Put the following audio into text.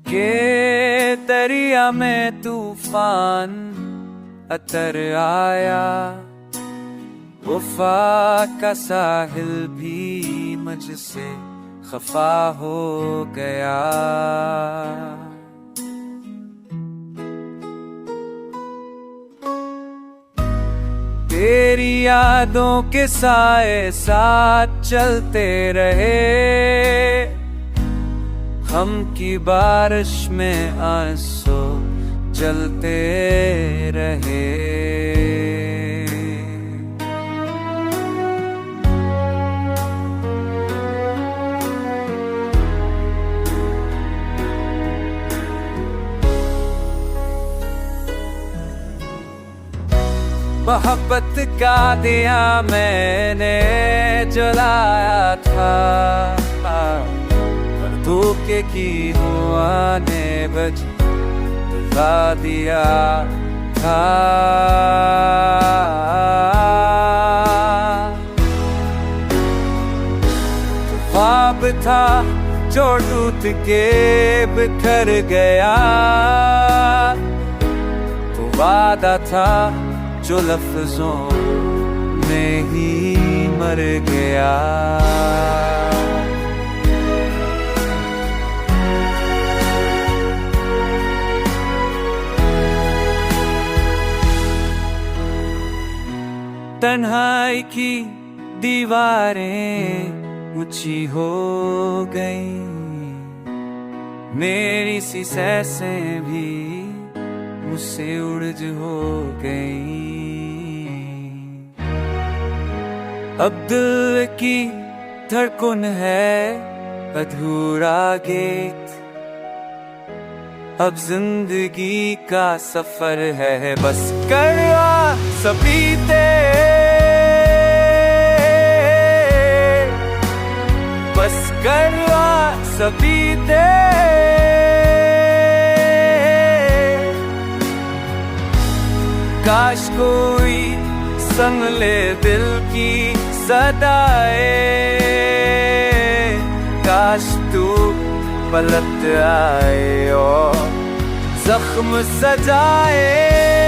के दरिया में तूफान अतर आया, वफा का साहिल भी मुझसे खफा हो गया। तेरी यादों के साए साथ चलते रहे, हम की बारिश में आंसू जलते रहे। मोहब्बत का दिया मैंने जलाया था, धोखे की हुआ ने बुझा दिया था। ख्वाब था जो टूट के बिखर गया, तो वादा था जो लफ्जों में ही मर गया। तन्हाई की दीवारें ऊंची हो गईं, मेरी सी सांसें भी मुझसे उड़ज हो गईं। अब दिल की धड़कन है अधूरा गीत, अब जिंदगी का सफर है बस करवा सभी ते, बस करवा सभी ते। काश कोई संग ले दिल की सदाए, काश तू पलट आए और जख्म सजाए।